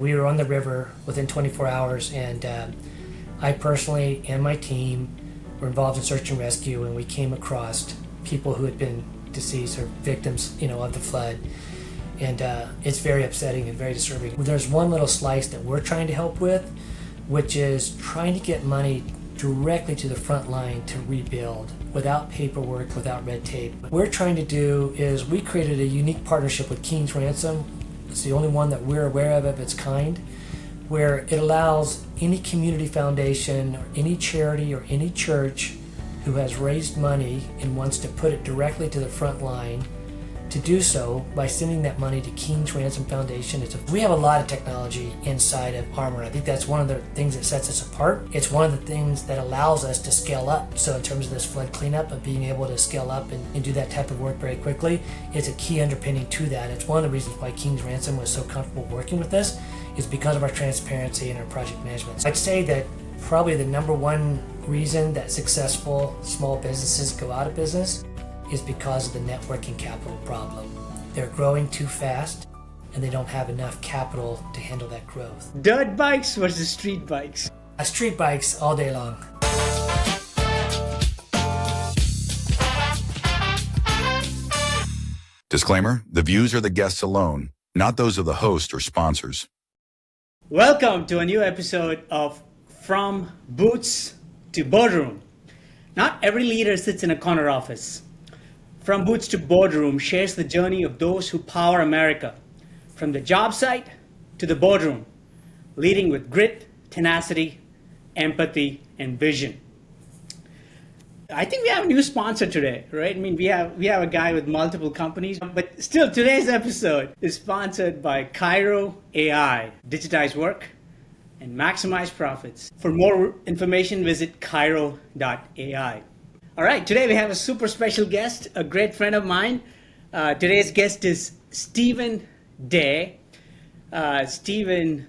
We were on the river within 24 hours, and I personally and my team were involved in search and rescue, and we came across people who had been deceased or victims, of the flood. And it's very upsetting and very disturbing. There's one little slice that we're trying to help with, which is trying to get money directly to the front line to rebuild without paperwork, without red tape. What we're trying to do is we created a unique partnership with King's Ransom. It's the only one that we're aware of its kind, where it allows any community foundation or any charity or any church who has raised money and wants to put it directly to the front line to do so by sending that money to King's Ransom Foundation. We have a lot of technology inside of Armour. I think that's one of the things that sets us apart. It's one of the things that allows us to scale up. So in terms of this flood cleanup, of being able to scale up and do that type of work very quickly, it's a key underpinning to that. It's one of the reasons why King's Ransom was so comfortable working with us, is because of our transparency and our project management. I'd say that probably the number one reason that successful small businesses go out of business is because of the networking capital problem. They're growing too fast and they don't have enough capital to handle that growth. Dirt bikes versus street bikes. Street bikes all day long. Disclaimer, the views are the guests alone, not those of the host or sponsors. Welcome to a new episode of From Boots to Boardroom. Not every leader sits in a corner office. From Boots to Boardroom shares the journey of those who power America, from the job site to the boardroom, leading with grit, tenacity, empathy, and vision. I think we have a new sponsor today, right? I mean, we have a guy with multiple companies, but still today's episode is sponsored by KYROAI, digitize work and maximize profits. For more information, visit KYRO.ai. All right, today we have a super special guest, a great friend of mine. Today's guest is Stephen Day. Stephen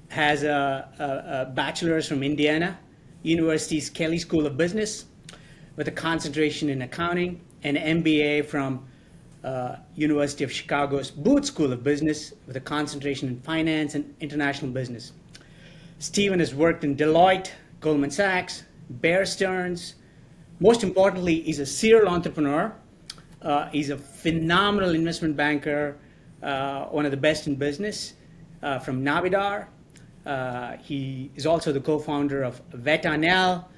has a bachelor's from Indiana University's Kelley School of Business with a concentration in accounting, an MBA from University of Chicago's Booth School of Business with a concentration in finance and international business. Stephen has worked in Deloitte, Goldman Sachs, Bear Stearns. Most importantly, he's a serial entrepreneur. He's a phenomenal investment banker, one of the best in business, from Navidar. He is also the co-founder of Veta Nell,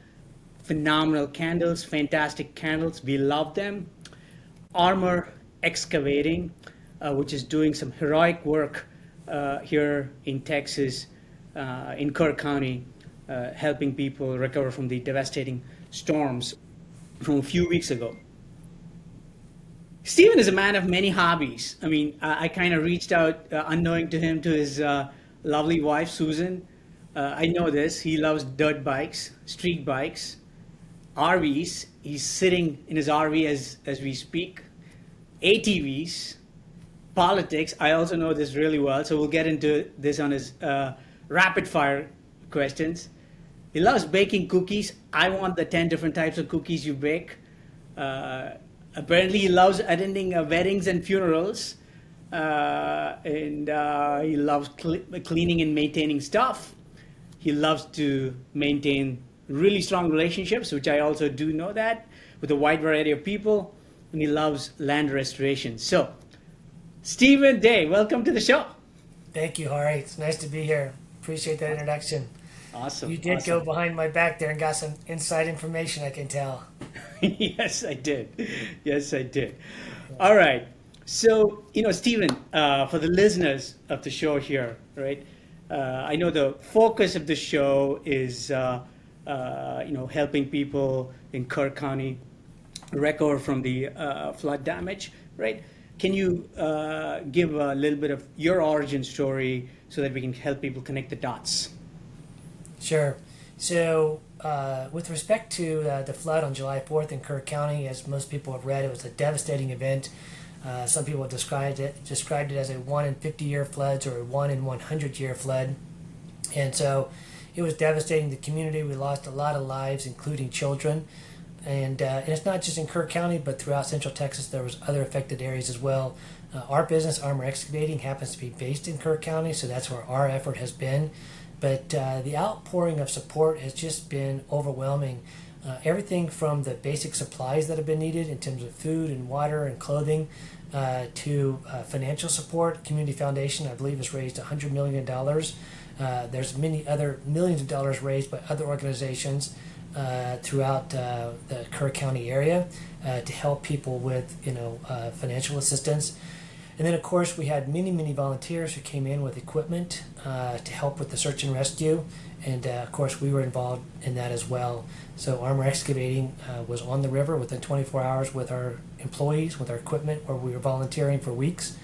phenomenal candles, fantastic candles. We love them. Armour Excavating, which is doing some heroic work here in Texas, in Kerr County, helping people recover from the devastating storms from a few weeks ago. Stephen is a man of many hobbies. I mean, I kind of reached out unknowing to him, to his lovely wife, Susan. I know this. He loves dirt bikes, street bikes, RVs. He's sitting in his RV as we speak. ATVs, politics. I also know this really well, so we'll get into this on his rapid fire questions. He loves baking cookies. I want the 10 different types of cookies you bake. Apparently he loves attending weddings and funerals. And he loves cleaning and maintaining stuff. He loves to maintain really strong relationships, which I also do know that, with a wide variety of people. And he loves land restoration. So, Stephen Day, welcome to the show. Thank you, Hari. It's nice to be here. Appreciate that introduction. Awesome. You did go behind my back there and got some inside information, I can tell. Yes, I did. Yes, I did. All right. So, Stephen, for the listeners of the show here, right, I know the focus of the show is, helping people in Kerr County recover from the flood damage, right? Can you give a little bit of your origin story so that we can help people connect the dots? Sure. So with respect to the flood on July 4th in Kerr County, as most people have read, it was a devastating event. Some people have described it as a 1 in 50-year floods or a 1 in 100-year flood. And so it was devastating the community. We lost a lot of lives, including children. And it's not just in Kerr County, but throughout Central Texas, there was other affected areas as well. Our business, Armour Excavating, happens to be based in Kerr County, so that's where our effort has been. But the outpouring of support has just been overwhelming. Everything from the basic supplies that have been needed in terms of food and water and clothing to financial support. Community Foundation, I believe, has raised $100 million. There's many other millions of dollars raised by other organizations throughout the Kerr County area to help people with financial assistance. And then, of course, we had many volunteers who came in with equipment to help with the search and rescue. And, of course, we were involved in that as well. So Armour Excavating was on the river within 24 hours with our employees, with our equipment, where we were volunteering for weeks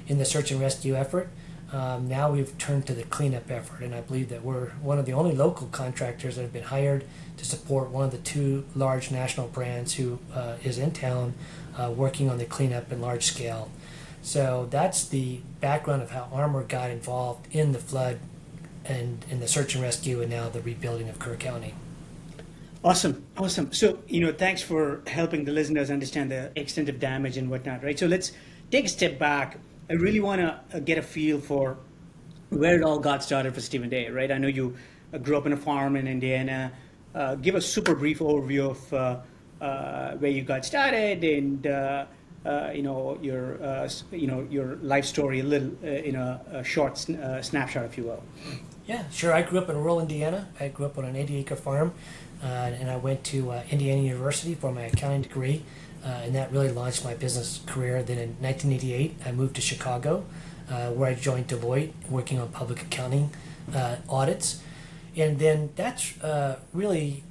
in the search and rescue effort. Now we've turned to the cleanup effort, and I believe that we're one of the only local contractors that have been hired to support one of the two large national brands who is in town working on the cleanup in large scale. So that's the background of how Armour got involved in the flood and in the search and rescue and now the rebuilding of Kerr County. Awesome. So, thanks for helping the listeners understand the extent of damage and whatnot, right? So let's take a step back. I really want to get a feel for where it all got started for Stephen Day, right? I know you grew up in a farm in Indiana. Give a super brief overview of where you got started and your life story a little in a short snapshot, if you will. Yeah, sure. I grew up in rural Indiana. I grew up on an 80-acre farm, and I went to Indiana University for my accounting degree, and that really launched my business career. Then in 1988, I moved to Chicago, where I joined Deloitte, working on public accounting audits. And then that's really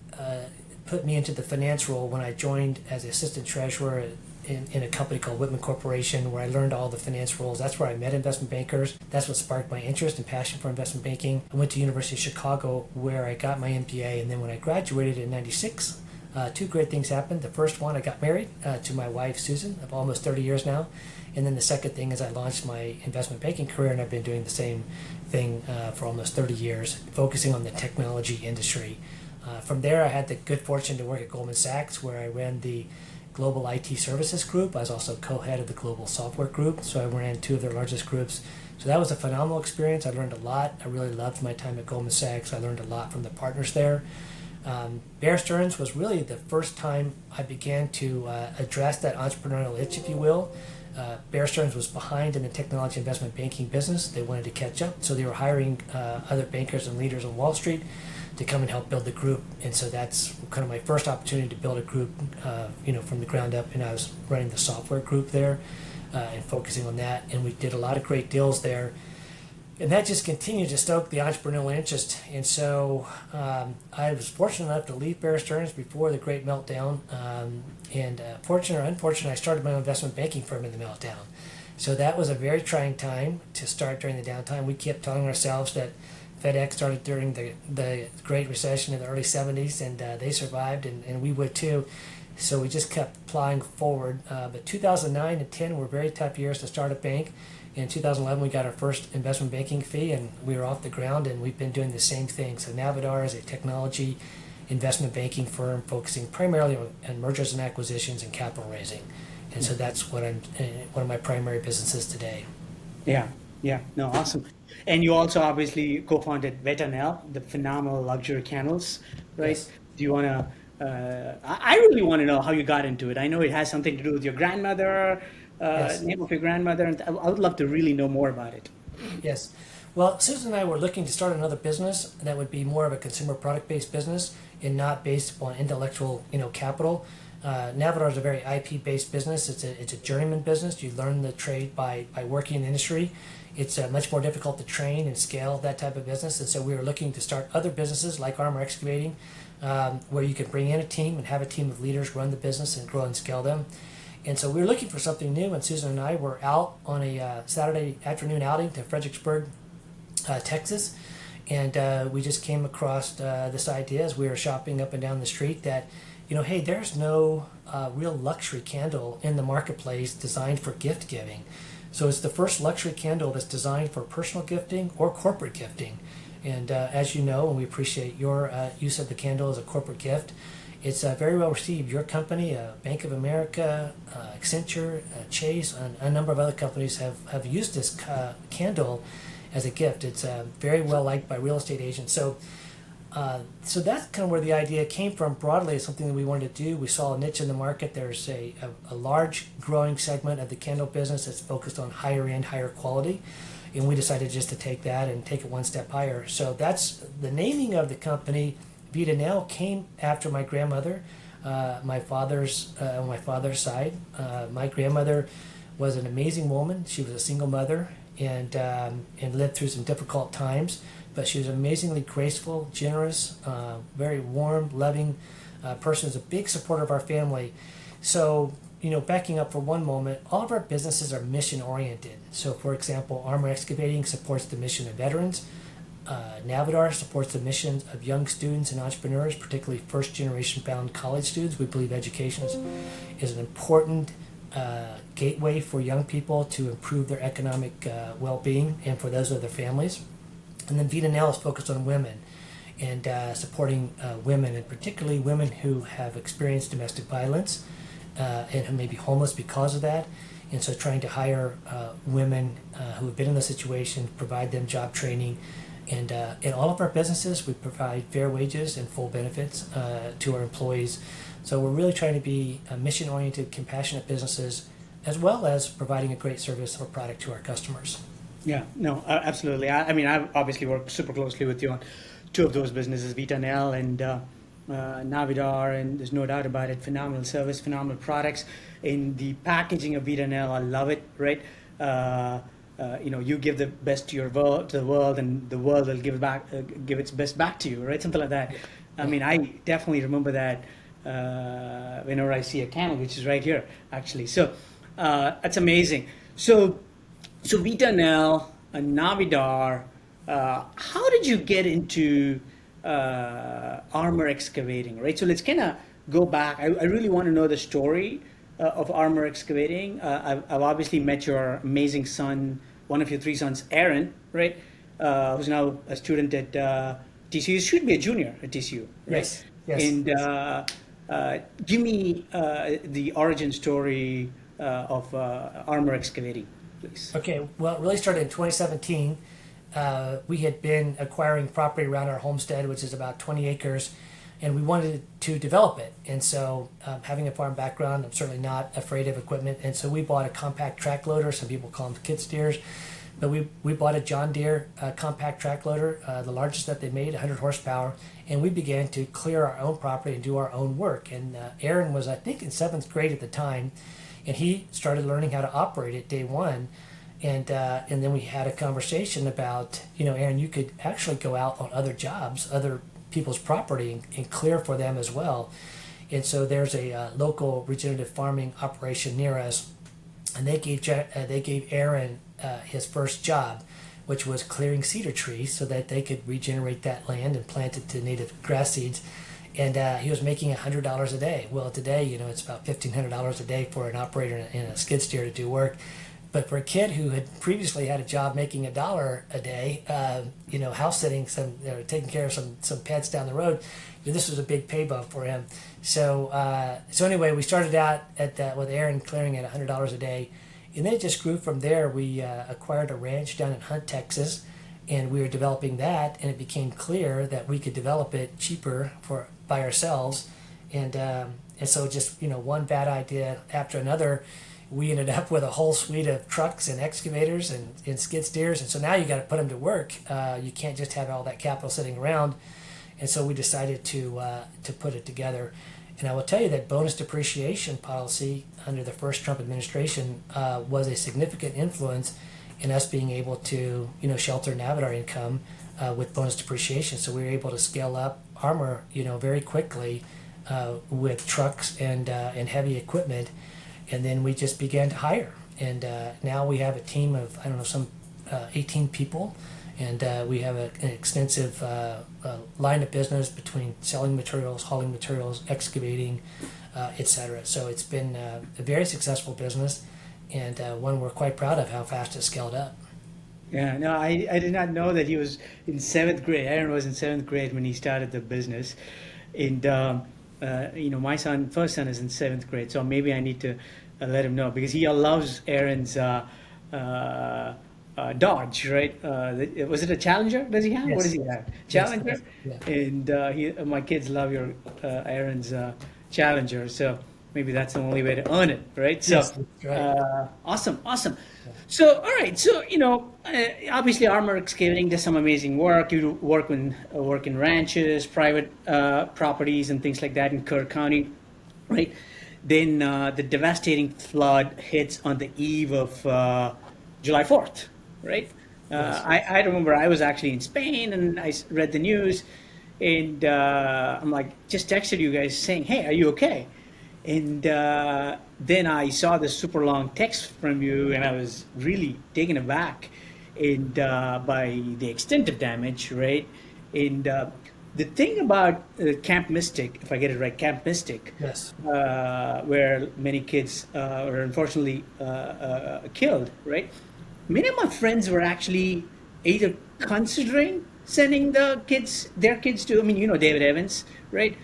put me into the finance role when I joined as assistant treasurer in a company called Whitman Corporation, where I learned all the finance roles. That's where I met investment bankers. That's what sparked my interest and passion for investment banking. I went to University of Chicago, where I got my MBA, and then when I graduated in '96, two great things happened. The first one, I got married to my wife, Susan, of almost 30 years now. And then the second thing is I launched my investment banking career, and I've been doing the same thing for almost 30 years, focusing on the technology industry. From there, I had the good fortune to work at Goldman Sachs, where I ran the Global IT Services Group. I was also co-head of the Global Software Group, so I ran two of their largest groups. So that was a phenomenal experience. I learned a lot. I really loved my time at Goldman Sachs. I learned a lot from the partners there. Bear Stearns was really the first time I began to address that entrepreneurial itch, if you will. Bear Stearns was behind in the technology investment banking business. They wanted to catch up, so they were hiring other bankers and leaders on Wall Street to come and help build the group. And so that's kind of my first opportunity to build a group, from the ground up. And I was running the software group there and focusing on that. And we did a lot of great deals there. And that just continued to stoke the entrepreneurial interest. And so I was fortunate enough to leave Bear Stearns before the great meltdown. Fortunate or unfortunate, I started my own investment banking firm in the meltdown. So that was a very trying time to start during the downtime. We kept telling ourselves that FedEx started during the Great Recession in the early 70s, and they survived, and we would too. So we just kept plowing forward. But 2009 and 10 were very tough years to start a bank. In 2011, we got our first investment banking fee, and we were off the ground, and we've been doing the same thing. So Navidar is a technology investment banking firm focusing primarily on mergers and acquisitions and capital raising. And so that's what I'm one of my primary businesses today. Yeah. No, awesome. And you also obviously co-founded Veta Nell, the phenomenal luxury candles, right? Yes. Do you want to, I really want to know how you got into it. I know it has something to do with your grandmother, Yes. name of your grandmother, and I would love to really know more about it. Yes. Well, Susan and I were looking to start another business that would be more of a consumer product-based business and not based upon intellectual, capital. Navidar is a very IP-based business. It's a journeyman business. You learn the trade by working in the industry. It's much more difficult to train and scale that type of business. And so we were looking to start other businesses like Armour Excavating, where you could bring in a team and have a team of leaders run the business and grow and scale them. And so we were looking for something new, and Susan and I were out on a Saturday afternoon outing to Fredericksburg, Texas. And we just came across this idea as we were shopping up and down the street that, hey, there's no real luxury candle in the marketplace designed for gift giving. So it's the first luxury candle that's designed for personal gifting or corporate gifting. And as you know, and we appreciate your use of the candle as a corporate gift. It's very well received. Your company, Bank of America, Accenture, Chase, and a number of other companies have used this candle as a gift. It's very well liked by real estate agents. So that's kind of where the idea came from. Broadly, it's something that we wanted to do. We saw a niche in the market. There's a large growing segment of the candle business that's focused on higher end, higher quality. And we decided just to take that and take it one step higher. So that's the naming of the company. Veta Nell came after my grandmother, on my father's side. My grandmother was an amazing woman. She was a single mother and lived through some difficult times, but she was amazingly graceful, generous, very warm, loving person. Is a big supporter of our family. So, backing up for one moment, all of our businesses are mission oriented. So, for example, Armour Excavating supports the mission of veterans. Navidar supports the mission of young students and entrepreneurs, particularly first-generation bound college students. We believe education is an important gateway for young people to improve their economic well-being and for those of their families. And then Veta Nell is focused on women and supporting women, and particularly women who have experienced domestic violence and who may be homeless because of that. And so trying to hire women who have been in the situation, provide them job training. And in all of our businesses, we provide fair wages and full benefits to our employees. So we're really trying to be mission-oriented, compassionate businesses, as well as providing a great service or product to our customers. Yeah, no, absolutely. I mean, I've obviously worked super closely with you on two of those businesses, Veta Nell and Navidar, and there's no doubt about it. Phenomenal service, phenomenal products. In the packaging of Veta Nell, I love it, right? You give the best to the world, and the world will give its best back to you, right? Something like that. I mean, I definitely remember that whenever I see a candle, which is right here, actually. So that's amazing. So Veta Nell and Navidar, how did you get into Armour Excavating, right? So let's kind of go back. I really want to know the story of Armour Excavating. I've obviously met your amazing son, one of your three sons, Aaron, right? Who's now a student at TCU. Should be a junior at TCU, right? Yes. And give me the origin story of Armour Excavating, please. Okay, well, it really started in 2017. We had been acquiring property around our homestead, which is about 20 acres, and we wanted to develop it. And so, having a farm background, I'm certainly not afraid of equipment. And so we bought a compact track loader. Some people call them skid steers. But we bought a John Deere compact track loader, the largest that they made, 100 horsepower. And we began to clear our own property and do our own work. And Aaron was, I think, in 7th grade at the time. And he started learning how to operate it day one. And then we had a conversation about, Aaron, you could actually go out on other jobs, other people's property, and clear for them as well. And so there's a local regenerative farming operation near us, and they gave Aaron his first job, which was clearing cedar trees so that they could regenerate that land and plant it to native grass seeds. And he was making $100 a day. Well, today, it's about $1,500 a day for an operator in a skid steer to do work. But for a kid who had previously had a job making $1 a day, house sitting, taking care of some pets down the road, this was a big pay bump for him. So anyway, we started out with Aaron clearing at $100 a day, and then it just grew from there. We acquired a ranch down in Hunt, Texas, and we were developing that, and it became clear that we could develop it cheaper by ourselves, and so just one bad idea after another. We ended up with a whole suite of trucks and excavators and skid steers. And so now you got to put them to work. You can't just have all that capital sitting around. And so we decided to put it together. And I will tell you that bonus depreciation policy under the first Trump administration was a significant influence in us being able to shelter Navidar income with bonus depreciation. So we were able to scale up Armour very quickly with trucks and heavy equipment. And then we just began to hire. And now we have a team of, 18 people. And we have an extensive line of business between selling materials, hauling materials, excavating, etc. So it's been a very successful business, and one we're quite proud of how fast it scaled up. Yeah, no, I did not know that he was in 7th grade. Aaron was in 7th grade when he started the business. And my first son is in 7th grade, so maybe I need to let him know because he loves Aaron's Dodge, right? Was it a Challenger? Does he have? Yes. What does he have? Yes, Challenger. yeah. And my kids love your Aaron's Challenger, so maybe that's the only way to earn it, right? So, Yes, that's right. awesome. So, all right. So, obviously, Armour Excavating does some amazing work. You work in ranches, private properties, and things like that in Kerr County, right? Then the devastating flood hits on the eve of July 4th, right? Yes. I remember I was actually in Spain and I read the news, and I'm like, just texted you guys saying, hey, are you okay? And then I saw this super long text from you, and I was really taken aback and by the extent of damage, right? And the thing about Camp Mystic, if I get it right, Camp Mystic, Yes. where many kids were unfortunately killed, right? Many of my friends were actually either considering sending their kids to, David Evans, right?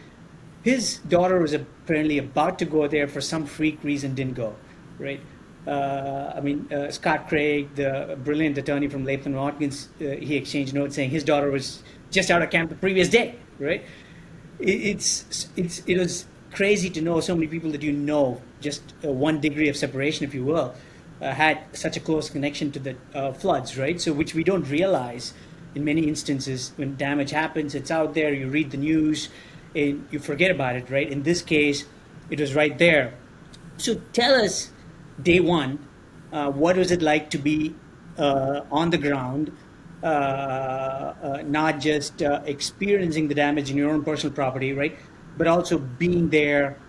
His daughter was apparently about to go there for some freak reason, didn't go, right? Scott Craig, the brilliant attorney from Latham Watkins, he exchanged notes saying his daughter was just out of camp the previous day, right? It was crazy to know so many people that just 1 degree of separation, if you will, had such a close connection to the floods, right? So which we don't realize in many instances when damage happens, it's out there, you read the news, and you forget about it, right? In this case, it was right there. So tell us, day one, what was it like to be on the ground, not just experiencing the damage in your own personal property, right? But also being there,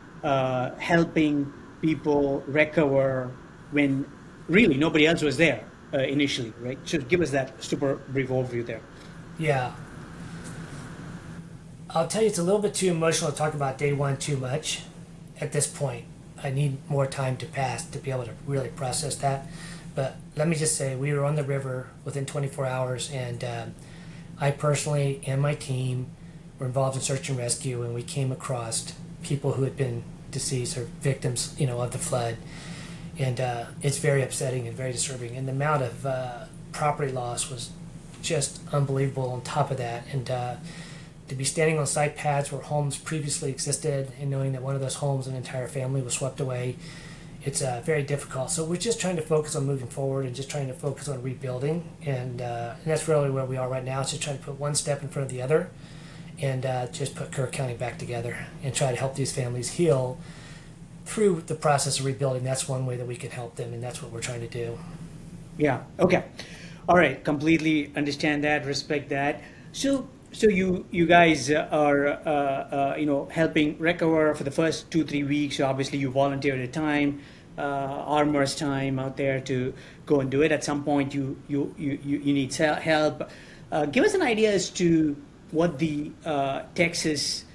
helping people recover when really nobody else was there initially, right? So give us that super brief overview there. Yeah. I'll tell you, it's a little bit too emotional to talk about day one too much at this point. I need more time to pass to be able to really process that. But let me just say, we were on the river within 24 hours, and I personally and my team were involved in search and rescue, and we came across people who had been deceased or victims, of the flood. And it's very upsetting and very disturbing. And the amount of property loss was just unbelievable on top of that. And to be standing on site pads where homes previously existed and knowing that one of those homes, an entire family was swept away, it's very difficult. So we're just trying to focus on moving forward and just trying to focus on rebuilding. And that's really where we are right now. It's just trying to put one step in front of the other and just put Kerr County back together and try to help these families heal through the process of rebuilding. That's one way that we can help them, and that's what we're trying to do. Yeah. Okay. All right. Completely understand that. Respect that. So you guys are helping recover for the first 2-3 weeks. So obviously you volunteered a time, Armour's time out there to go and do it. At some point you need help. Give us an idea as to what the Texas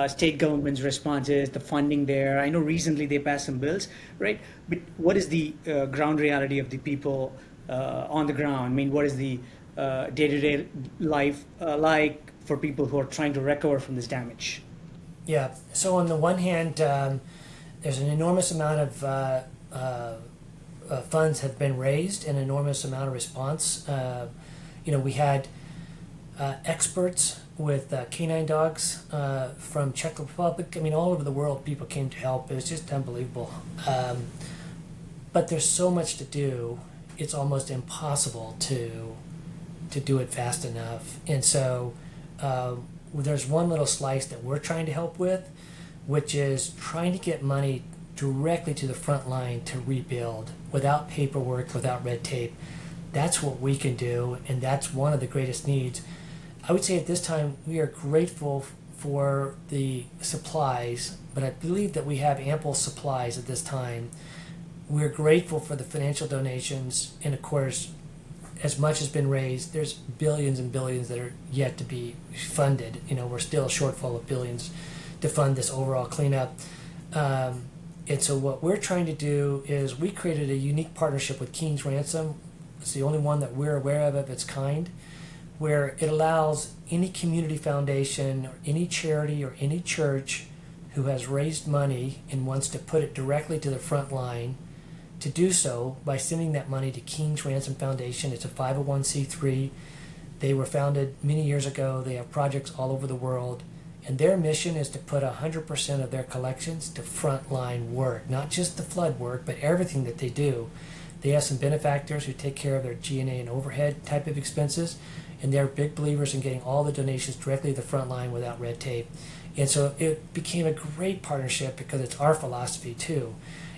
state government's response is, the funding there. I know recently they passed some bills, right? But what is the ground reality of the people on the ground? I mean, what is the day-to-day life like for people who are trying to recover from this damage? Yeah. So on the one hand, there's an enormous amount of funds have been raised, an enormous amount of response. We had experts with canine dogs from Czech Republic. I mean, all over the world, people came to help. It was just unbelievable. But there's so much to do. It's almost impossible to do it fast enough. And so there's one little slice that we're trying to help with, which is trying to get money directly to the front line to rebuild without paperwork, without red tape. That's what we can do, and that's one of the greatest needs. I would say at this time we are grateful for the supplies, but I believe that we have ample supplies at this time. We're grateful for the financial donations, and of course, as much has been raised, there's billions and billions that are yet to be funded. We're still a shortfall of billions to fund this overall cleanup. And so what we're trying to do is we created a unique partnership with Keene's Ransom. It's the only one that we're aware of its kind, where it allows any community foundation or any charity or any church who has raised money and wants to put it directly to the front line, to do so by sending that money to King's Ransom Foundation. It's a 501c3. They were founded many years ago. They have projects all over the world. And their mission is to put 100% of their collections to frontline work, not just the flood work, but everything that they do. They have some benefactors who take care of their G&A and overhead type of expenses, and they're big believers in getting all the donations directly to the front line without red tape. And so it became a great partnership because it's our philosophy too.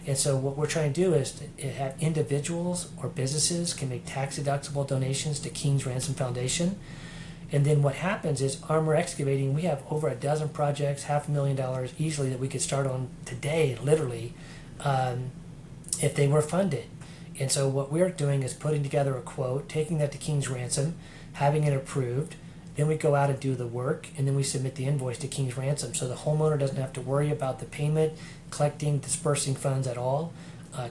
And so what we're trying to do is to have individuals or businesses can make tax-deductible donations to King's Ransom Foundation. And then what happens is Armour Excavating, we have over a dozen projects, $500,000 easily that we could start on today, literally, if they were funded. And so what we're doing is putting together a quote, taking that to King's Ransom, having it approved. Then we go out and do the work, and then we submit the invoice to King's Ransom. So the homeowner doesn't have to worry about the payment, collecting, dispersing funds at all.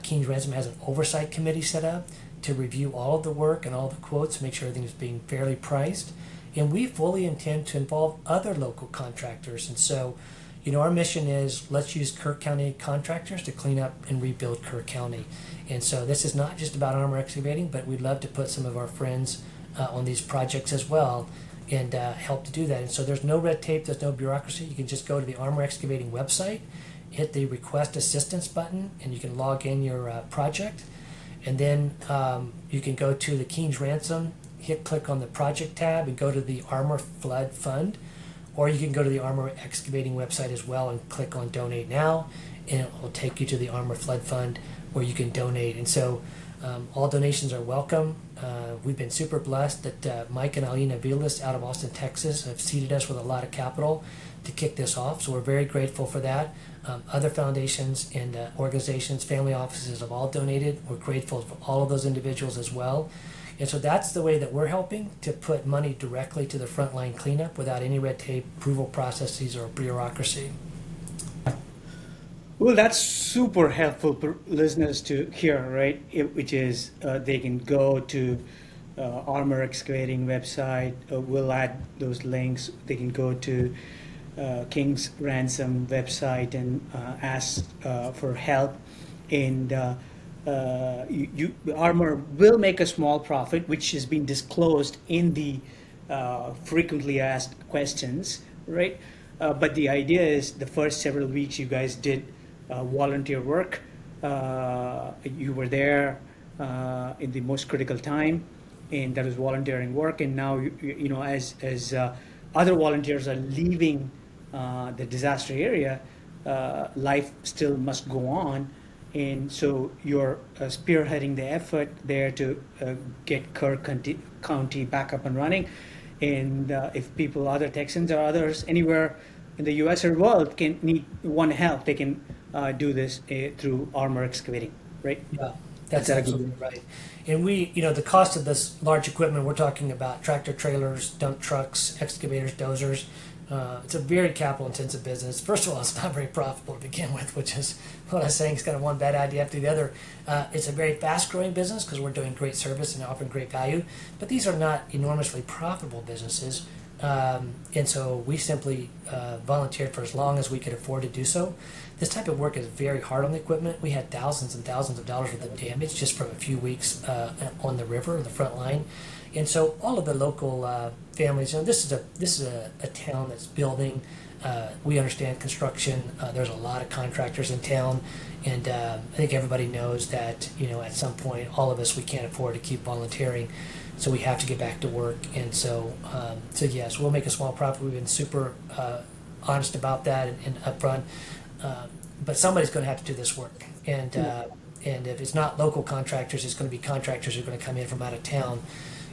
King's Ransom has an oversight committee set up to review all of the work and all the quotes, make sure everything is being fairly priced. And we fully intend to involve other local contractors. And so, our mission is let's use Kerr County contractors to clean up and rebuild Kerr County. And so this is not just about Armour Excavating, but we'd love to put some of our friends on these projects as well and help to do that. And so there's no red tape, there's no bureaucracy. You can just go to the Armour Excavating website, hit the request assistance button, and you can log in your project. And then you can go to the King's Ransom, click on the project tab and go to the Armour Flood Fund, or you can go to the Armour Excavating website as well and click on Donate Now, and it will take you to the Armour Flood Fund where you can donate. And so all donations are welcome. We've been super blessed that Mike and AIinConstruction out of Austin, Texas have seeded us with a lot of capital to kick this off, so we're very grateful for that. Other foundations and organizations, family offices have all donated. We're grateful for all of those individuals as well. And so that's the way that we're helping to put money directly to the frontline cleanup without any red tape, approval processes, or bureaucracy. Well, that's super helpful for listeners to hear, right? Which is they can go to Armour Excavating website. We'll add those links. They can go to King's Ransom website and ask for help. And Armour will make a small profit, which has been disclosed in the frequently asked questions, right? But the idea is the first several weeks you guys did volunteer work. You were there in the most critical time, and that was volunteering work. And now, as other volunteers are leaving the disaster area, life still must go on. And so you're spearheading the effort there to get Kerr County back up and running. And if people, other Texans or others anywhere in the U.S. or world want help, they can do this through Armour Excavating, right? Yeah, that's absolutely right. And we, the cost of this large equipment, we're talking about tractor trailers, dump trucks, excavators, dozers. It's a very capital intensive business. First of all, it's not very profitable to begin with, which is what I was saying. It's kind of one bad idea after the other. It's a very fast growing business because we're doing great service and offering great value, but these are not enormously profitable businesses. And so we simply volunteered for as long as we could afford to do so. This type of work is very hard on the equipment. We had thousands and thousands of dollars worth of damage just from a few weeks on the river, the front line. And so all of the local families, this is a town that's building. We understand construction. There's a lot of contractors in town, and I think everybody knows that at some point all of us, we can't afford to keep volunteering, so we have to get back to work. And so yes, we'll make a small profit. We've been super honest about that and upfront. But somebody's going to have to do this work, and if it's not local contractors, it's going to be contractors who are going to come in from out of town.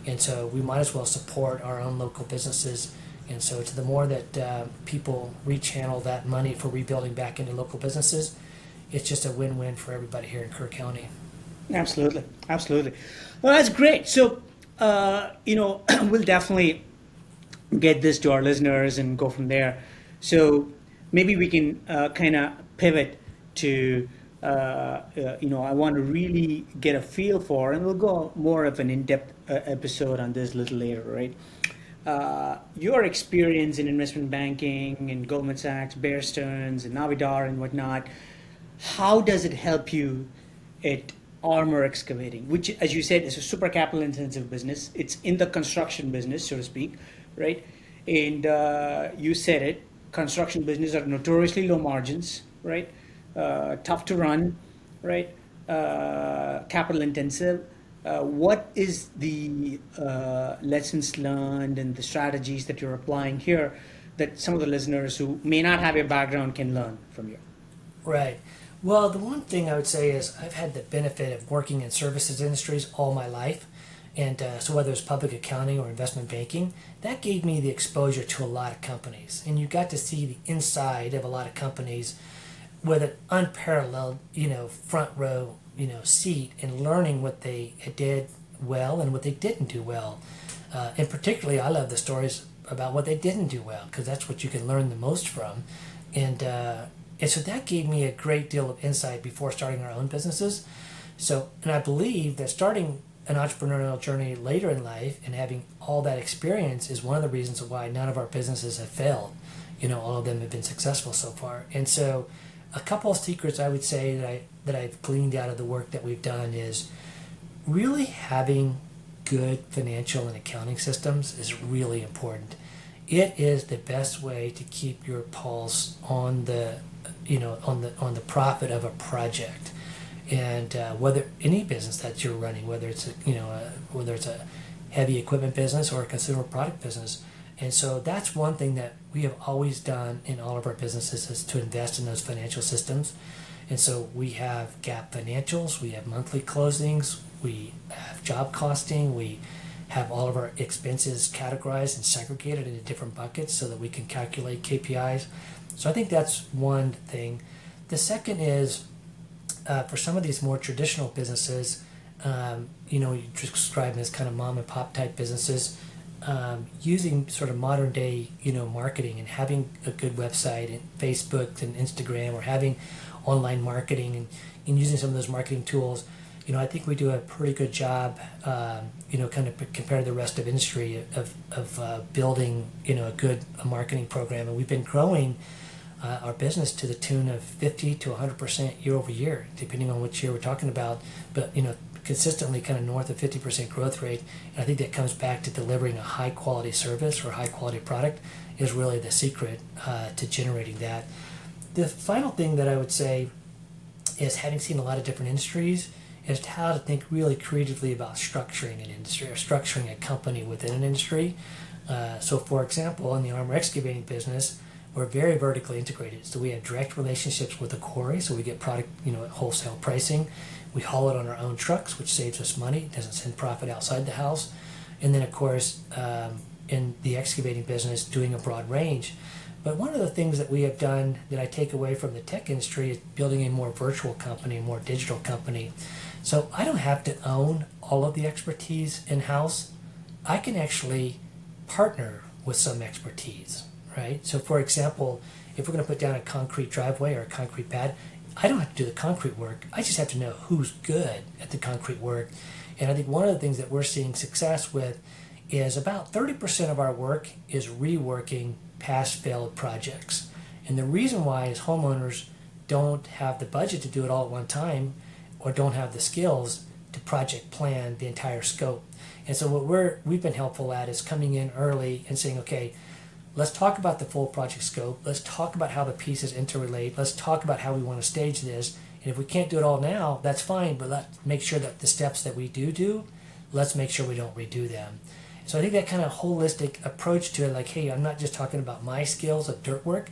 And so we might as well support our own local businesses. And so to the more that people rechannel that money for rebuilding back into local businesses, it's just a win-win for everybody here in Kerr County. Absolutely. Well, that's great. So, we'll definitely get this to our listeners and go from there. So maybe we can kind of pivot to I want to really get a feel for, and we'll go more of an in-depth episode on this a little later, right? your experience in investment banking and Goldman Sachs, Bear Stearns, and Navidar and whatnot, how does it help you at Armour Excavating, which, as you said, is a super capital intensive business? It's in the construction business, so to speak, right? And you said it, construction business are notoriously low margins, right? Tough to run, right? Capital intensive. What is the lessons learned and the strategies that you're applying here that some of the listeners who may not have a background can learn from you? Right. Well, the one thing I would say is I've had the benefit of working in services industries all my life. And so whether it's public accounting or investment banking, that gave me the exposure to a lot of companies. And you got to see the inside of a lot of companies with an unparalleled, front row, seat and learning what they did well and what they didn't do well. And particularly, I love the stories about what they didn't do well because that's what you can learn the most from. And so that gave me a great deal of insight before starting our own businesses. And I believe that starting an entrepreneurial journey later in life and having all that experience is one of the reasons why none of our businesses have failed. All of them have been successful so far. And so a couple of secrets I would say that I've gleaned out of the work that we've done is really having good financial and accounting systems is really important. It is the best way to keep your pulse on the on the profit of a project. And whether any business that you're running, whether it's a heavy equipment business or a consumer product business, and so that's one thing that we have always done in all of our businesses is to invest in those financial systems. And so we have GAAP financials, we have monthly closings, we have job costing, we have all of our expenses categorized and segregated into different buckets so that we can calculate KPIs. So I think that's one thing. The second is for some of these more traditional businesses, you describe them as kind of mom and pop type businesses, using sort of modern day, marketing and having a good website and Facebook and Instagram or having online marketing and using some of those marketing tools, I think we do a pretty good job, kind of compared to the rest of industry of building, a good marketing program. And we've been growing our business to the tune of 50 to 100% year over year, depending on which year we're talking about. But, consistently kind of north of 50% growth rate. And I think that comes back to delivering a high quality service or high quality product is really the secret to generating that. The final thing that I would say is having seen a lot of different industries is how to think really creatively about structuring an industry or structuring a company within an industry. So for example, in the Armour Excavating business, we're very vertically integrated. So we have direct relationships with the quarry, so we get product, at wholesale pricing. We haul it on our own trucks, which saves us money, doesn't send profit outside the house. And then, of course, in the excavating business, doing a broad range. But one of the things that we have done that I take away from the tech industry is building a more virtual company, a more digital company. So I don't have to own all of the expertise in-house. I can actually partner with some expertise, right? So for example, if we're going to put down a concrete driveway or a concrete pad, I don't have to do the concrete work. I just have to know who's good at the concrete work. And I think one of the things that we're seeing success with is about 30% of our work is reworking past failed projects. And the reason why is homeowners don't have the budget to do it all at one time or don't have the skills to project plan the entire scope. And so what we've been helpful at is coming in early and saying, okay, let's talk about the full project scope. Let's talk about how the pieces interrelate. Let's talk about how we want to stage this. And if we can't do it all now, that's fine, but let's make sure that the steps that we do, let's make sure we don't redo them. So I think that kind of holistic approach to it, like, hey, I'm not just talking about my skills of dirt work,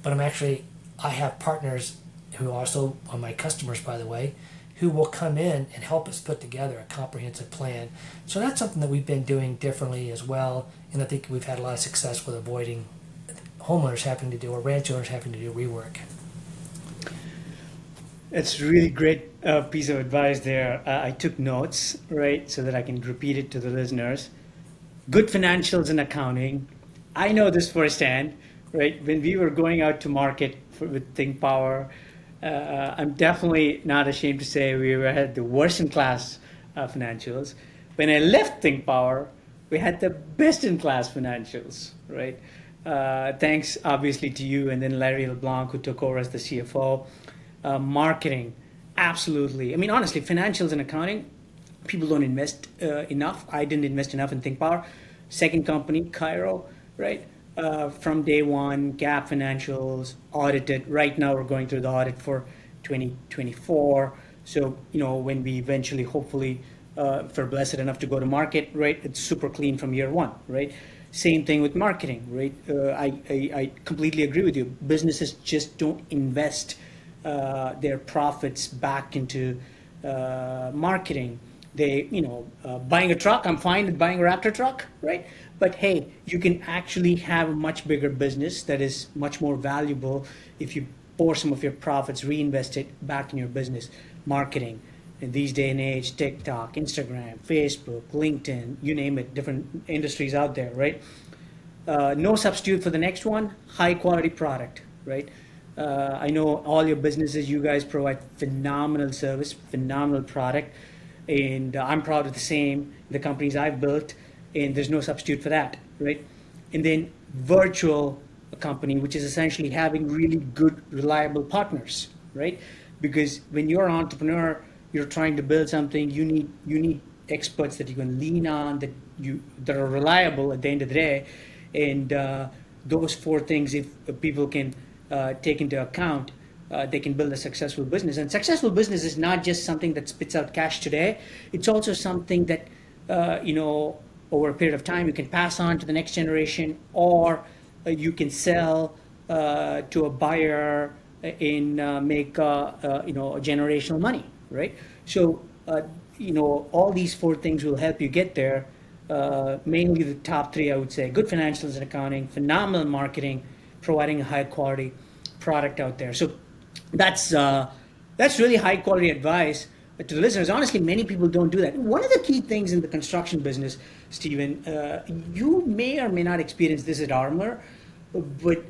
but I have partners who also are my customers, by the way, who will come in and help us put together a comprehensive plan. So that's something that we've been doing differently as well. And I think we've had a lot of success with avoiding homeowners having to do or ranch owners having to do rework. It's really great piece of advice there. I took notes, right, so that I can repeat it to the listeners. Good financials and accounting. I know this firsthand, right? When we were going out to market with Think Power, I'm definitely not ashamed to say we had the worst in class financials. When I left Think Power, we had the best-in-class financials, right? Thanks, obviously, to you and then Larry LeBlanc, who took over as the CFO. Marketing, absolutely. I mean, honestly, financials and accounting, people don't invest enough. I didn't invest enough in ThinkPower. Second company, KYRO, right? From day one, GAAP financials, audited. Right now, we're going through the audit for 2024. So, when we eventually, hopefully, if we're blessed enough to go to market, right, it's super clean from year one, right? Same thing with marketing, right? I completely agree with you. Businesses just don't invest their profits back into marketing. They, buying a truck, I'm fine with buying a Raptor truck, right? But hey, you can actually have a much bigger business that is much more valuable if you pour some of your profits, reinvest it back in your business. Marketing, in these day and age, TikTok, Instagram, Facebook, LinkedIn, you name it, different industries out there, right? No substitute for the next one, high quality product, right? I know all your businesses, you guys provide phenomenal service, phenomenal product, and I'm proud of the same, the companies I've built, and there's no substitute for that, right? And then virtual company, which is essentially having really good, reliable partners, right? Because when you're an entrepreneur, you're trying to build something, you need experts that you can lean on, that are reliable at the end of the day. And those four things, if people can take into account, they can build a successful business. And successful business is not just something that spits out cash today. It's also something that, over a period of time, you can pass on to the next generation, or you can sell to a buyer and make generational money, right? So all these four things will help you get there. Mainly the top three, I would say: good financials and accounting, phenomenal marketing, providing a high quality product out there. So that's really high quality advice to the listeners. Honestly, many people don't do that. One of the key things in the construction business, Stephen, you may or may not experience this at Armour, but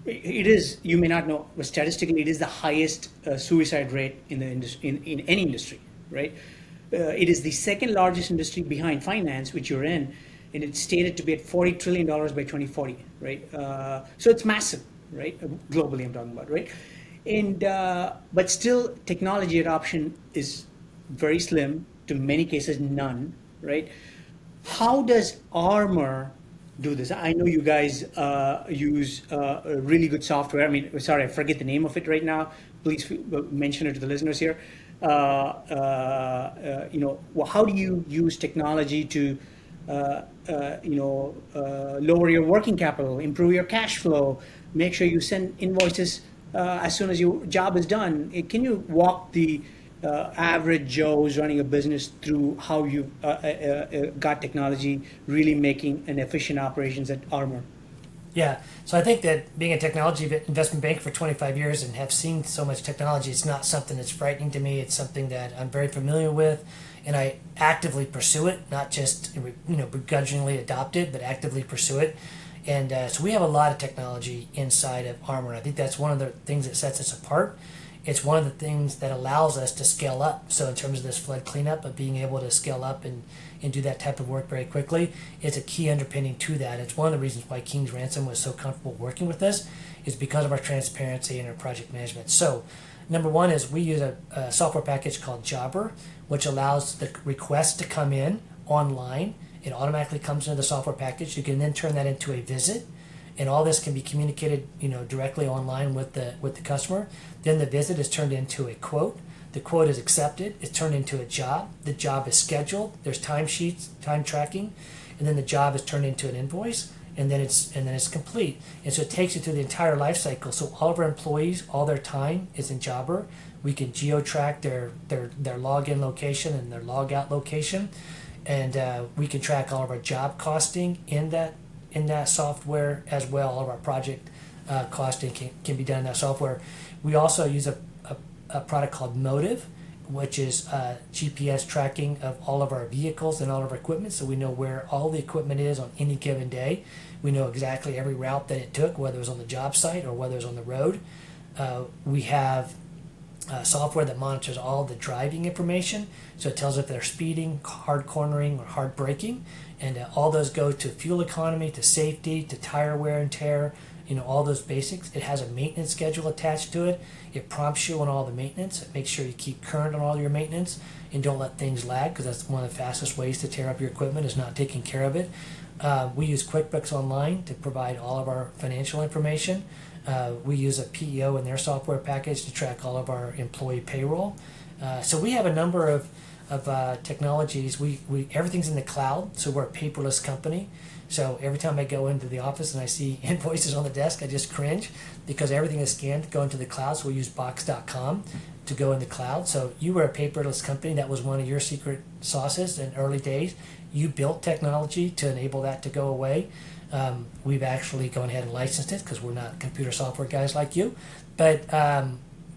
it is, you may not know, but statistically it is the highest suicide rate in the in any industry, right? It is the second largest industry behind finance, which you're in, and it's stated to be at $40 trillion by 2040, right? So it's massive, right? Globally, I'm talking about, right? And but still, technology adoption is very slim, to many cases none, right? How does Armour do this? I know you guys use a really good software. I mean, sorry, I forget the name of it right now. Please mention it to the listeners here. How do you use technology to lower your working capital, improve your cash flow, make sure you send invoices as soon as your job is done? Can you walk the average Joe's running a business through how you got technology really making an efficient operations at Armour? Yeah, so I think that being a technology investment bank for 25 years and have seen so much technology, it's not something that's frightening to me. It's something that I'm very familiar with, and I actively pursue it, not just begrudgingly adopt it, but actively pursue it. And so we have a lot of technology inside of Armour. I think that's one of the things that sets us apart. It's one of the things that allows us to scale up. So in terms of this flood cleanup, of being able to scale up and do that type of work very quickly, it's a key underpinning to that. It's one of the reasons why King's Ransom was so comfortable working with us, is because of our transparency and our project management. So number one is we use a software package called Jobber, which allows the request to come in online. It automatically comes into the software package. You can then turn that into a visit, and all this can be communicated, directly online with the customer. Then the visit is turned into a quote. The quote is accepted. It's turned into a job. The job is scheduled. There's timesheets, time tracking, and then the job is turned into an invoice, and then it's complete. And so it takes you through the entire life cycle. So all of our employees, all their time is in Jobber. We can geo-track their login location and their logout location, and we can track all of our job costing in that software as well. All of our project costing can be done in that software. We also use a product called Motive, which is GPS tracking of all of our vehicles and all of our equipment, so we know where all the equipment is on any given day. We know exactly every route that it took, whether it was on the job site or whether it was on the road. We have software that monitors all the driving information, so it tells if they're speeding, hard cornering, or hard braking, And all those go to fuel economy, to safety, to tire wear and tear, all those basics. It has a maintenance schedule attached to it. It prompts you on all the maintenance. It makes sure you keep current on all your maintenance and don't let things lag, because that's one of the fastest ways to tear up your equipment is not taking care of it. We use QuickBooks Online to provide all of our financial information. We use a PEO in their software package to track all of our employee payroll. So we have a number of technologies. We everything's in the cloud, so we're a paperless company. So every time I go into the office and I see invoices on the desk, I just cringe, because everything is scanned to go into the cloud. So we use box.com to go in the cloud. So you were a paperless company. That was one of your secret sauces in early days. You built technology to enable that to go away. We've actually gone ahead and licensed it because we're not computer software guys like you. But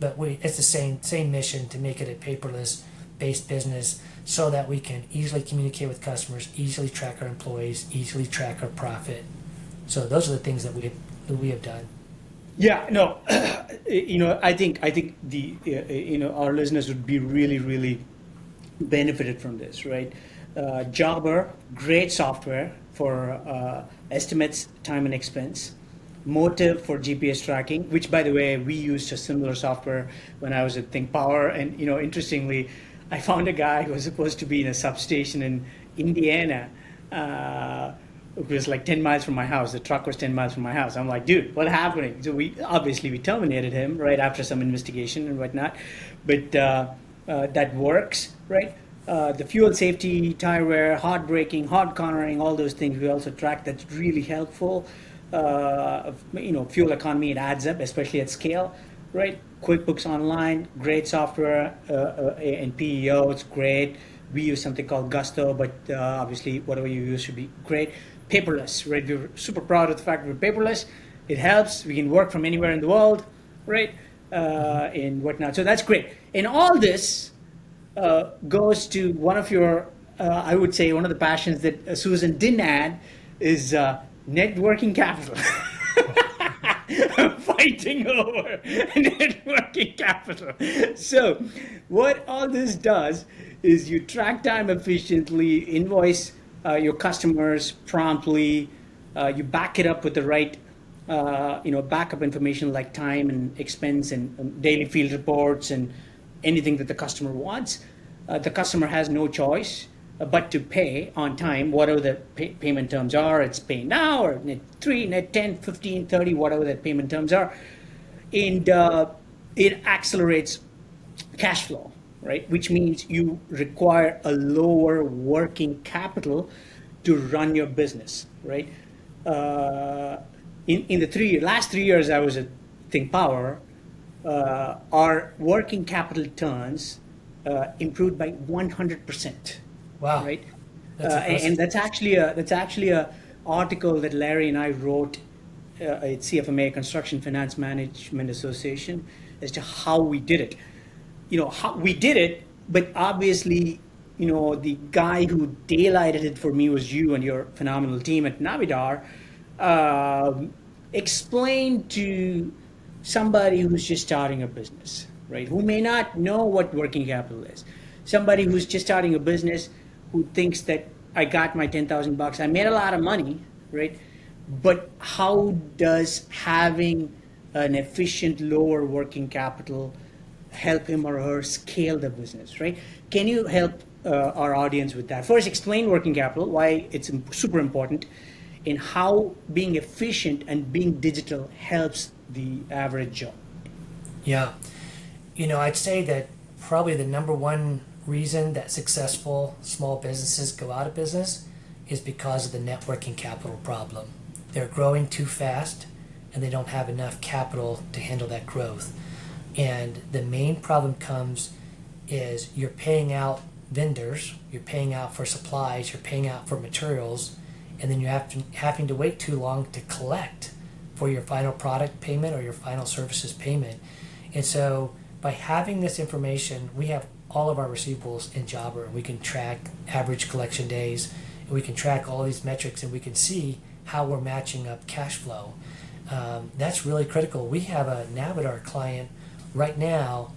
it's the same mission, to make it a paperless based business, so that we can easily communicate with customers, easily track our employees, easily track our profit. So those are the things that we have done. Yeah, no, I think the our listeners would be really benefited from this, right? Jobber, great software for estimates, time and expense. Motive for GPS tracking, which, by the way, we used a similar software when I was at Think Power. And interestingly, I found a guy who was supposed to be in a substation in Indiana. It was like 10 miles from my house. The truck was 10 miles from my house. I'm like, dude, what's happening? So we terminated him right after some investigation and whatnot. But that works, right? The fuel safety, tire wear, hard braking, hard cornering, all those things we also track. That's really helpful. Fuel economy, it adds up, especially at scale, right? QuickBooks Online, great software, and PEO, it's great. We use something called Gusto, but obviously whatever you use should be great. Paperless, right? We're super proud of the fact we're paperless. It helps. We can work from anywhere in the world, right? And whatnot. So that's great. And all this goes to one of your, I would say, one of the passions that Susan didn't add is networking capital. Fighting over networking capital. So what all this does is you track time efficiently, invoice your customers promptly, you back it up with the right backup information like time and expense and daily field reports and anything that the customer wants. The customer has no choice but to pay on time, whatever the payment terms are. It's pay now, or net 3, net 10, 15, 30, whatever the payment terms are. And it accelerates cash flow, right? Which means you require a lower working capital to run your business, right? In the last 3 years I was at Think Power, our working capital turns improved by 100%. Wow. Right. And that's actually a article that Larry and I wrote at CFMA, Construction Finance Management Association, as to how we did it. How we did it, but obviously, the guy who daylighted it for me was you and your phenomenal team at Navidar. Explain to somebody who's just starting a business, right? Who may not know what working capital is. Somebody who's just starting a business, who thinks that I got my $10,000, I made a lot of money, right? But how does having an efficient, lower working capital help him or her scale the business, right? Can you help our audience with that? First, explain working capital, why it's super important, and how being efficient and being digital helps the average job. Yeah. I'd say that probably the number one reason that successful small businesses go out of business is because of the net working capital problem. They're growing too fast and they don't have enough capital to handle that growth. And the main problem is you're paying out vendors, you're paying out for supplies, you're paying out for materials, and then you're having to wait too long to collect for your final product payment or your final services payment. And so by having this information, we have all of our receivables in Jobber. We can track average collection days, and we can track all these metrics, and we can see how we're matching up cash flow. That's really critical. We have a Navidar client right now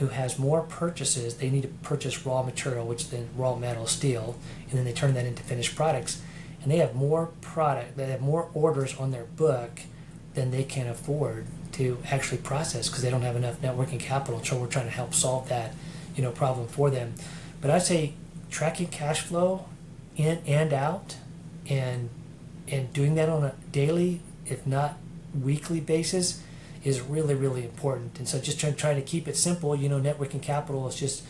who has more purchases. They need to purchase raw material, which then raw metal, steel, and then they turn that into finished products. And they have more product, they have more orders on their book than they can afford to actually process because they don't have enough net working capital. So we're trying to help solve that, problem for them. But I'd say tracking cash flow in and out, and doing that on a daily, if not weekly basis, is really, really important. And so just trying to keep it simple. Net working capital is just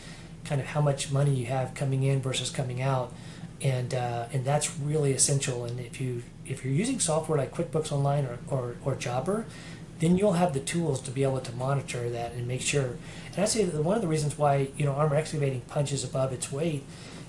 kind of how much money you have coming in versus coming out, and that's really essential. And if you're using software like QuickBooks Online or Jobber, then you'll have the tools to be able to monitor that and make sure. And I'd say that one of the reasons why Armour Excavating punches above its weight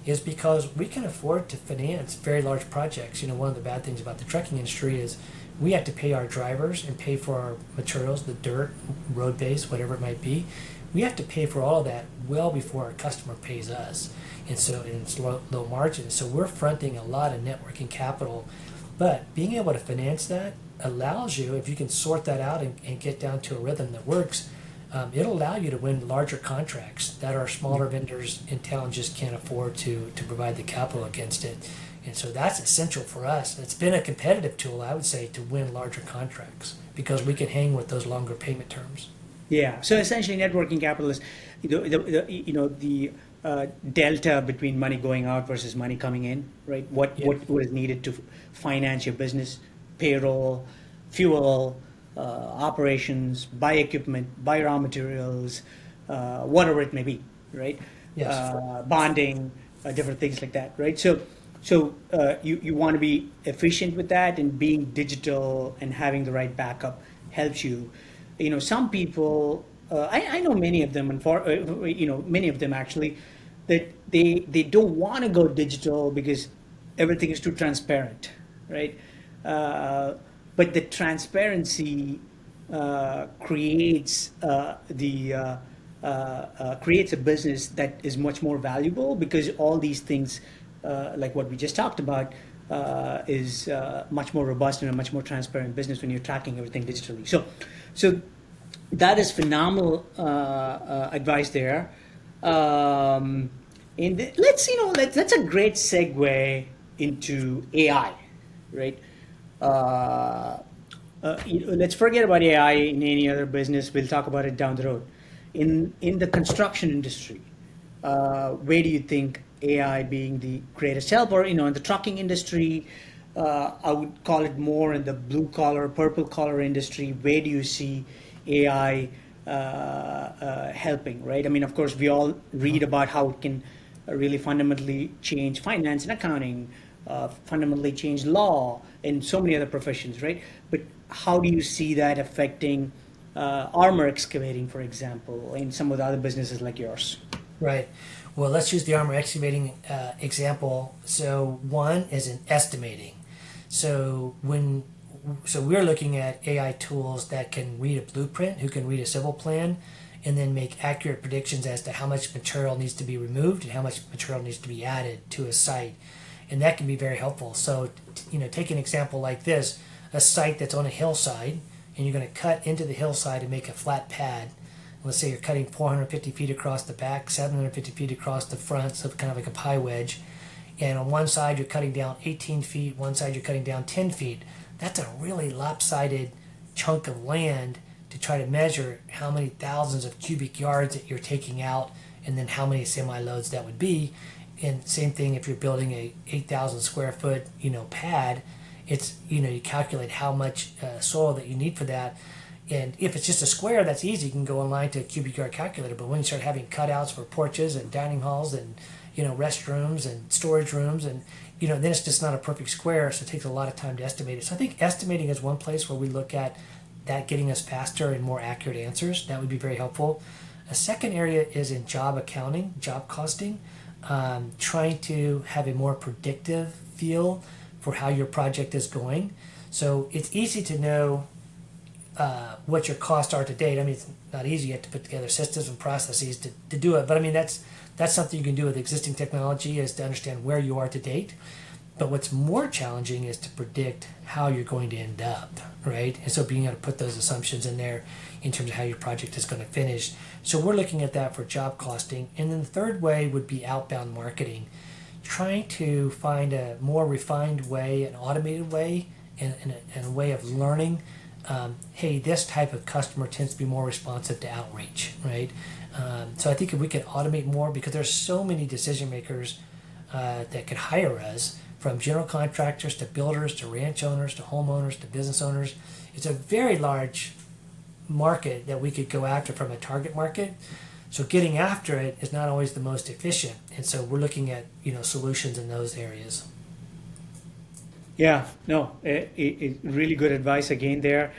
is because we can afford to finance very large projects. One of the bad things about the trucking industry is we have to pay our drivers and pay for our materials, the dirt, road base, whatever it might be. We have to pay for all of that well before our customer pays us. And so it's low margin. So we're fronting a lot of net working capital. But being able to finance that allows you, if you can sort that out and get down to a rhythm that works, it'll allow you to win larger contracts that our smaller vendors in town just can't afford to provide the capital against it. And so that's essential for us. It's been a competitive tool, I would say, to win larger contracts because we can hang with those longer payment terms. Yeah. So essentially, net working capital is the delta between money going out versus money coming in, right? What is needed to finance your business, payroll, fuel, operations, buy equipment, buy raw materials, whatever it may be, right? Yes. Bonding, different things like that, right? So you want to be efficient with that, and being digital and having the right backup helps you. Some people, I know many of them, and many of them actually, that they don't want to go digital because everything is too transparent, right? But the transparency creates creates a business that is much more valuable, because all these things, like what we just talked about, is much more robust and a much more transparent business when you're tracking everything digitally. So that is phenomenal advice there. And that's a great segue into AI, right? Let's forget about AI in any other business. We'll talk about it down the road. In the construction industry, where do you think AI being the greatest help? Or in the trucking industry, I would call it more in the blue collar, purple collar industry. Where do you see AI helping? Right. I mean, of course, we all read about how it can really fundamentally change finance and accounting, fundamentally change law, and so many other professions, right? But how do you see that affecting Armour Excavating, for example, and some of the other businesses like yours? Right. Well, let's use the Armour Excavating example. So one is in estimating. So we're looking at AI tools that can read a blueprint, who can read a civil plan, and then make accurate predictions as to how much material needs to be removed and how much material needs to be added to a site. And that can be very helpful. So, take an example like this, a site that's on a hillside, and you're going to cut into the hillside and make a flat pad. Let's say you're cutting 450 feet across the back, 750 feet across the front, so kind of like a pie wedge. And on one side, you're cutting down 18 feet, one side, you're cutting down 10 feet. That's a really lopsided chunk of land to try to measure how many thousands of cubic yards that you're taking out, and then how many semi-loads that would be. And same thing if you're building a 8,000 square foot, pad, it's, you calculate how much soil that you need for that. And if it's just a square, that's easy. You can go online to a cubic yard calculator. But when you start having cutouts for porches and dining halls and, restrooms and storage rooms, and, then it's just not a perfect square. So it takes a lot of time to estimate it. So I think estimating is one place where we look at that getting us faster and more accurate answers. That would be very helpful. A second area is in job accounting, job costing. Trying to have a more predictive feel for how your project is going. So it's easy to know what your costs are to date. I mean, it's not easy yet to put together systems and processes to do it. But I mean, that's something you can do with existing technology, is to understand where you are to date. But what's more challenging is to predict how you're going to end up. right? And so being able to put those assumptions in there in terms of how your project is going to finish. So we're looking at that for job costing. And then the third way would be outbound marketing, trying to find a more refined way, an automated way, and a way of learning. Hey, this type of customer tends to be more responsive to outreach, right? So I think if we could automate more, because there's so many decision makers that could hire us, from general contractors to builders to ranch owners to homeowners to business owners. It's a very large market that we could go after from a target market. So getting after it is not always the most efficient. And so we're looking at solutions in those areas. Yeah, no, really good advice again there.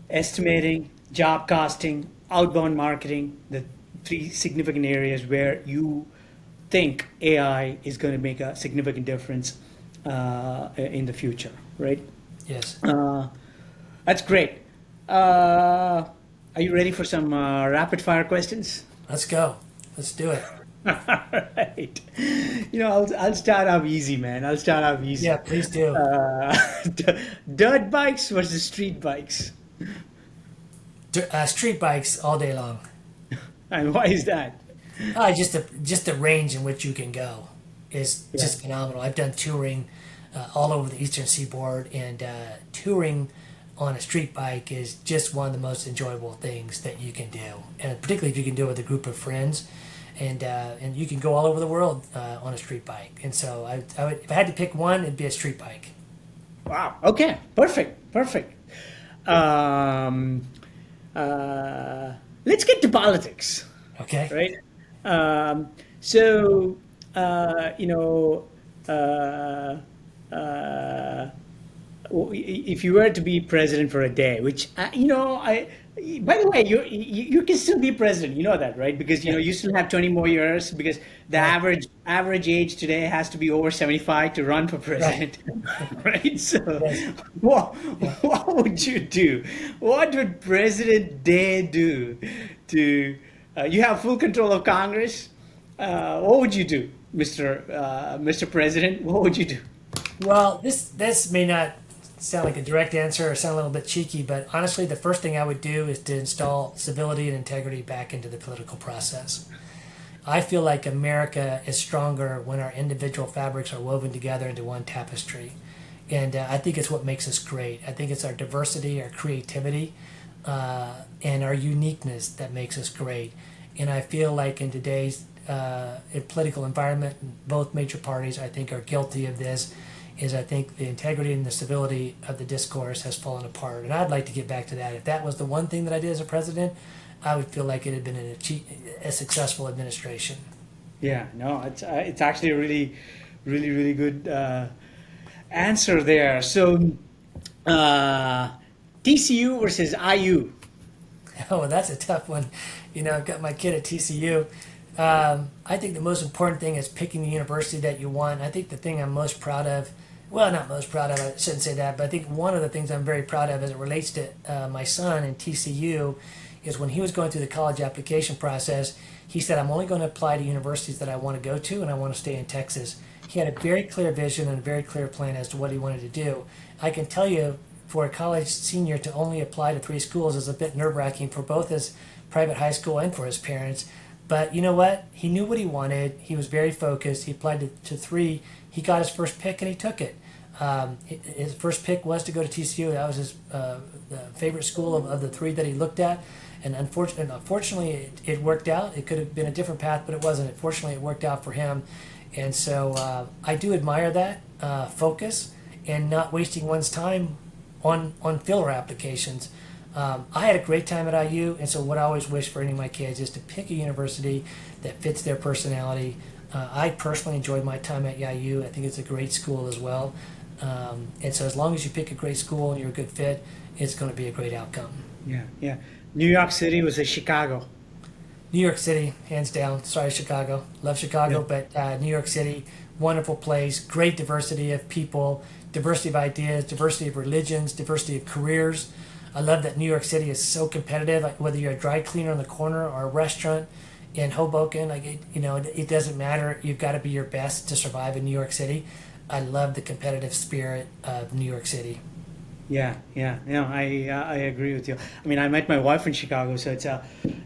Estimating, job costing, outbound marketing, the three significant areas where you think AI is going to make a significant difference in the future, right? Yes. That's great. Are you ready for some rapid fire questions? Let's go. Let's do it. All right. I'll start off easy, man. I'll start off easy. Yeah, please do. Dirt bikes versus street bikes. Street bikes all day long. And why is that? Just the range in which you can go is just phenomenal. I've done touring all over the Eastern Seaboard, and touring on a street bike is just one of the most enjoyable things that you can do, and particularly if you can do it with a group of friends, and you can go all over the world on a street bike. And so I would, if I had to pick one, it'd be a street bike. Wow. Okay. Perfect. Let's get to politics. Okay. Right. If you were to be president for a day, which by the way, you can still be president. You know that, right? Because you still have 20 more years. Because the average age today has to be over 75 to run for president, right? So, what would you do? What would President Day do to? You have full control of Congress. What would you do, Mr. President? What would you do? Well, this may not sound like a direct answer or sound a little bit cheeky, but honestly, the first thing I would do is to install civility and integrity back into the political process. I feel like America is stronger when our individual fabrics are woven together into one tapestry. And I think it's what makes us great. I think it's our diversity, our creativity, and our uniqueness that makes us great. And I feel like in today's political environment, both major parties, I think, are guilty of this. I think the integrity and the civility of the discourse has fallen apart. And I'd like to get back to that. If that was the one thing that I did as a president, I would feel like it had been a successful administration. Yeah, no, it's actually a really, really, really good answer there. So, TCU versus IU. Oh, that's a tough one. I've got my kid at TCU. I think the most important thing is picking the university that you want. I think the thing I'm most proud of, well, not most proud of, I shouldn't say that, but I think one of the things I'm very proud of as it relates to my son in TCU is when he was going through the college application process, he said, I'm only going to apply to universities that I want to go to, and I want to stay in Texas. He had a very clear vision and a very clear plan as to what he wanted to do. I can tell you, for a college senior to only apply to 3 schools is a bit nerve-wracking for both his private high school and for his parents. But you know what? He knew what he wanted. He was very focused. He applied to 3. He got his first pick and he took it. His first pick was to go to TCU. That was his favorite school of the 3 that he looked at. And unfortunately, it worked out. It could have been a different path, but it wasn't. Fortunately, it worked out for him. And so I do admire that focus and not wasting one's time on filler applications. I had a great time at IU, and so what I always wish for any of my kids is to pick a university that fits their personality. I personally enjoyed my time at IU. I think it's a great school as well. And so as long as you pick a great school and you're a good fit, it's going to be a great outcome. Yeah. New York City was Chicago. New York City, hands down. Sorry, Chicago. Love Chicago, but New York City, wonderful place, great diversity of people, diversity of ideas, diversity of religions, diversity of careers. I love that New York City is so competitive. Whether you're a dry cleaner on the corner or a restaurant in Hoboken, it doesn't matter. You've got to be your best to survive in New York City. I love the competitive spirit of New York City. I agree with you. I mean, I met my wife in Chicago, so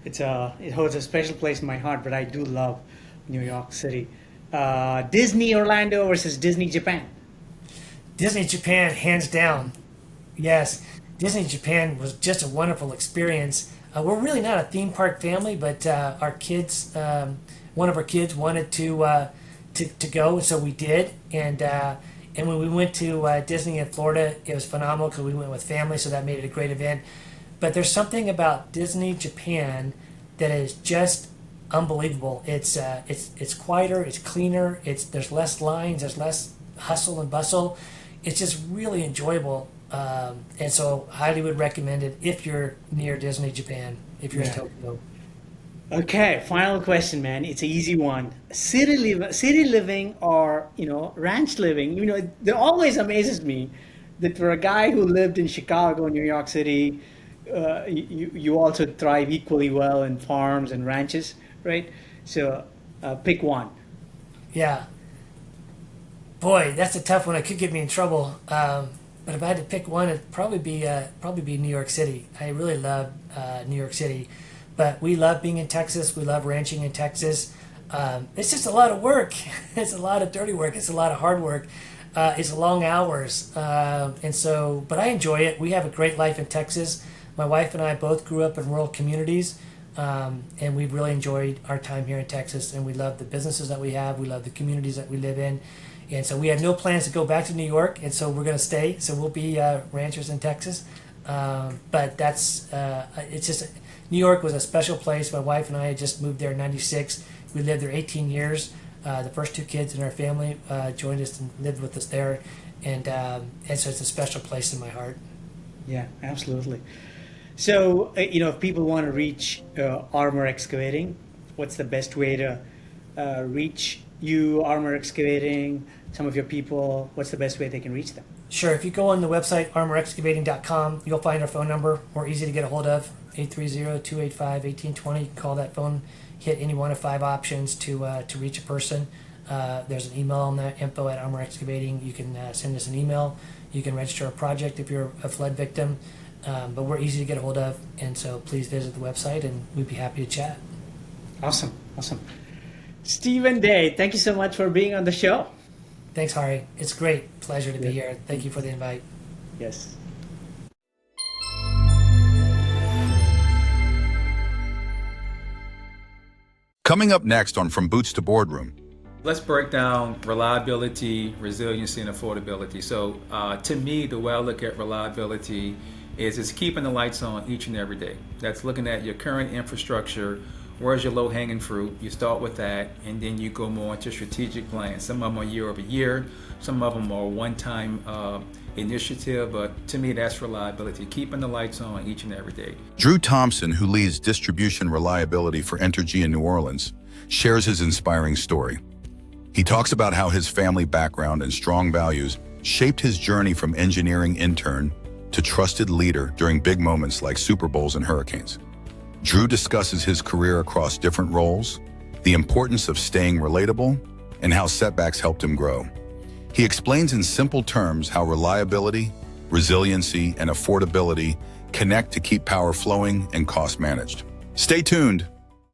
it holds a special place in my heart. But I do love New York City. Disney Orlando versus Disney Japan. Disney Japan, hands down. Yes, Disney Japan was just a wonderful experience. We're really not a theme park family, but our kids, one of our kids wanted to go, so we did. And when we went to Disney in Florida, it was phenomenal because we went with family, so that made it a great event. But there's something about Disney Japan that is just unbelievable. It's quieter, it's cleaner, there's less lines, there's less hustle and bustle. It's just really enjoyable. And so highly would recommend it if you're near Disney Japan, if you're in Tokyo. Okay, final question, man. It's an easy one. City living or, ranch living. It always amazes me that for a guy who lived in Chicago, New York City, you also thrive equally well in farms and ranches, right? So pick one. Yeah. Boy, that's a tough one. It could get me in trouble. But if I had to pick one, it'd probably be New York City. I really love New York City. But we love being in Texas. We love ranching in Texas. It's just a lot of work. It's a lot of dirty work. It's a lot of hard work. It's long hours. But I enjoy it. We have a great life in Texas. My wife and I both grew up in rural communities, and we've really enjoyed our time here in Texas. And we love the businesses that we have. We love the communities that we live in. And so we have no plans to go back to New York, and so we're going to stay. So we'll be ranchers in Texas. But it's just, New York was a special place. My wife and I had just moved there in '96. We lived there 18 years. The first two kids in our family joined us and lived with us there. And so it's a special place in my heart. Yeah, absolutely. So, if people want to reach Armour Excavating, what's the best way to reach you, Armour Excavating, some of your people? What's the best way they can reach them? Sure. If you go on the website, armourexcavating.com, you'll find our phone number. We're easy to get a hold of, 830-285-1820. You can call that phone, hit any one of 5 options to reach a person. There's an email on that, info@Armour Excavating. You can send us an email. You can register a project if you're a flood victim. But we're easy to get a hold of, and so please visit the website, and we'd be happy to chat. Awesome. Stephen Day, thank you so much for being on the show. Thanks, Hari. It's great. Pleasure to be here. Thank you for the invite. Yes. Coming up next on From Boots to Boardroom. Let's break down reliability, resiliency, and affordability. So to me, the way I look at reliability is it's keeping the lights on each and every day. That's looking at your current infrastructure. Where's your low-hanging fruit? You start with that, and then you go more into strategic plans. Some of them are year-over-year. Some of them are one-time initiative. But to me, that's reliability, keeping the lights on each and every day. Drew Thompson, who leads distribution reliability for Entergy in New Orleans, shares his inspiring story. He talks about how his family background and strong values shaped his journey from engineering intern to trusted leader during big moments like Super Bowls and hurricanes. Drew discusses his career across different roles, the importance of staying relatable, and how setbacks helped him grow. He explains in simple terms how reliability, resiliency, and affordability connect to keep power flowing and cost managed. Stay tuned.